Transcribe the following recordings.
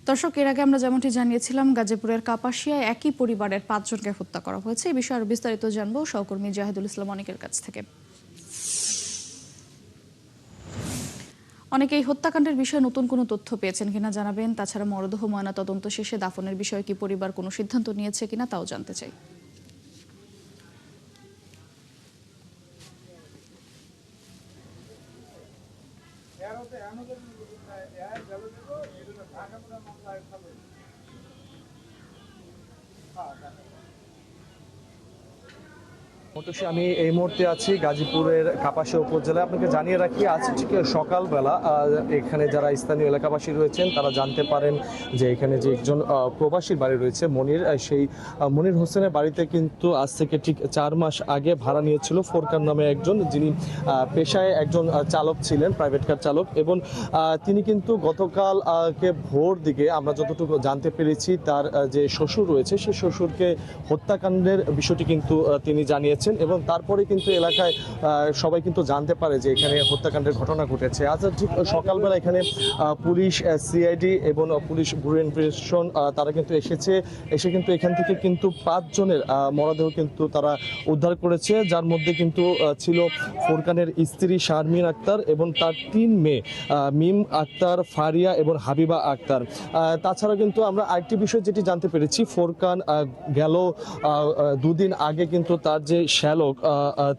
দর্শক, এর আগে আমরা যেমনটি জানিয়েছিলাম, গাজীপুরের কাপাসিয়ায় একই পরিবারের ৫ জনকে হত্যা করা হয়েছে। এই বিষয়ে আরো বিস্তারিত জানবো সহকর্মী জাহিদুল ইসলাম অনেকের কাছ থেকে। অনেকে এই হত্যাকাণ্ডের বিষয়ে নতুন কোনো তথ্য পেয়েছেন কিনা জানাবেন। তাছাড়া মরদেহ ময়না তদন্ত শেষে দাফনের বিষয়ে কি পরিবার কোনো সিদ্ধান্ত নিয়েছে কিনা তাও জানতে চাই। আমি এই মুহূর্তে আছি গাজীপুরের কাপাসিয়া উপজেলায়। আপনাকে জানিয়ে রাখি, আজ ঠিক সকালবেলা এখানে যারা স্থানীয় এলাকাবাসী রয়েছেন তারা জানতে পারেন যে এখানে যে একজন প্রবাসীর বাড়ি রয়েছে মনির, সেই মনির হোসেনের বাড়িতে কিন্তু আজ থেকে ঠিক 4 মাস আগে ভাড়া নিয়েছিল ফোরকান নামে একজন, যিনি পেশায় একজন চালক ছিলেন, প্রাইভেট কার চালক। এবং তিনি কিন্তু গতকালকে ভোর দিকে আমরা যতটুকু জানতে পেরেছি তার যে শ্বশুর রয়েছে সেই শ্বশুরকে হত্যাকাণ্ডের বিষয়টি কিন্তু তিনি জানিয়েছেন। এবং তারপরে কিন্তু এলাকায় সবাই কিন্তু জানতে পারে যে এখানে হত্যাকাণ্ডের ঘটনা ঘটেছে। আজ ঠিক সকালবেলা এখানে পুলিশ, সিআইডি এবং পুলিশ ব্যুরো ইনভেস্টিগেশন তারা কিন্তু এসে কিন্তু এখান থেকে কিন্তু 5 জনের মরদেহ কিন্তু তারা উদ্ধার করেছে, যার মধ্যে কিন্তু ছিল ফোরকানের স্ত্রী শারমিন আক্তার এবং তার 3 মেয়ে মিম আক্তার, ফারিয়া এবং হাবিবা আক্তার। তাছাড়া কিন্তু আমরা আরেকটি বিষয় যেটি জানতে পেরেছি, ফোরকান গেল 2 দিন আগে কিন্তু তার যে শ্যালক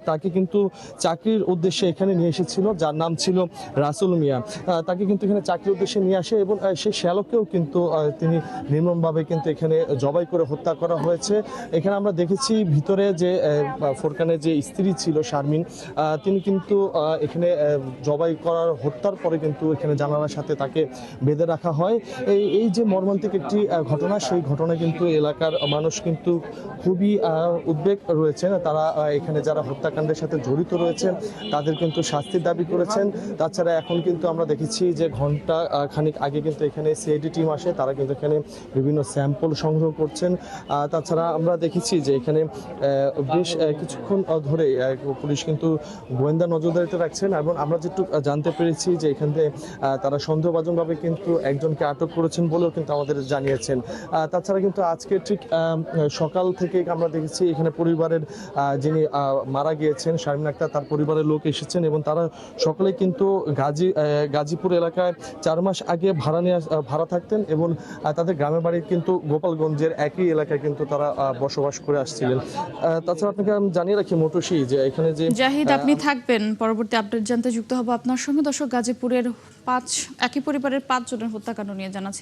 তাকে কিন্তু চাকরির উদ্দেশ্যে এখানে নিয়ে এসেছিল, যার নাম ছিল রাসুল মিয়া। তাকে কিন্তু এখানে চাকরির উদ্দেশ্যে নিয়ে আসে এবং সেই শ্যালককেও কিন্তু তিনি নির্মমভাবে কিন্তু এখানে জবাই করে হত্যা করা হয়েছে। এখানে আমরা দেখেছি ভিতরে যে ফোরকানের যে স্ত্রী ছিল শারমিন, তিনি কিন্তু এখানে জবাই করার হত্যার পরে কিন্তু এখানে জানালার সাথে তাকে বেঁধে রাখা হয়। এই যে মর্মান্তিক একটি ঘটনা, সেই ঘটনা কিন্তু এলাকার মানুষ কিন্তু খুবই উদ্বেগ রয়েছেন। তারা এখানে যারা হত্যাকাণ্ডের সাথে জড়িত রয়েছেন তাদের কিন্তু শাস্তির দাবি করেছেন। তাছাড়া এখন কিন্তু আমরা দেখেছি যে ঘন্টা খানিক আগে কিন্তু এখানে সিআইডি টিম আসে, তারা কিন্তু এখানে বিভিন্ন স্যাম্পল সংগ্রহ করছেন। তাছাড়া আমরা দেখেছি যে এখানে বেশ কিছুক্ষণ ধরে পুলিশ কিন্তু গোয়েন্দা নজরদারিতে রাখছেন এবং আমরা যেটুকু জানতে পেরেছি যে এখান থেকে তারা সন্দেহভাজনভাবে কিন্তু একজনকে আটক করেছেন বলেও কিন্তু আমাদের জানিয়েছেন। তাছাড়া কিন্তু আজকে ঠিক সকাল থেকে আমরা দেখেছি এখানে পরিবারের যিনি মারা গিয়েছেন শারমিন আক্তার, তার পরিবারের লোক এসেছেন এবং তারা সকলে কিন্তু গাজীপুর এলাকায় 4 মাস আগে ভাড়া থাকতেন এবং তাদের গ্রামের বাড়ি কিন্তু গোপালগঞ্জের একই এলাকায় কিন্তু তারা বসবাস করে আসছিলেন। তাছাড়া আপনাকে আমি জানিয়ে রাখি মোটুসি যে এখানে যে জাহিদ, আপনি থাকবেন, পরবর্তী আপডেট জানতে যুক্ত হব আপনার সঙ্গে। দর্শক, গাজীপুরের একই পরিবারের 5 জনের হত্যাকাণ্ড নিয়ে জানাচ্ছি।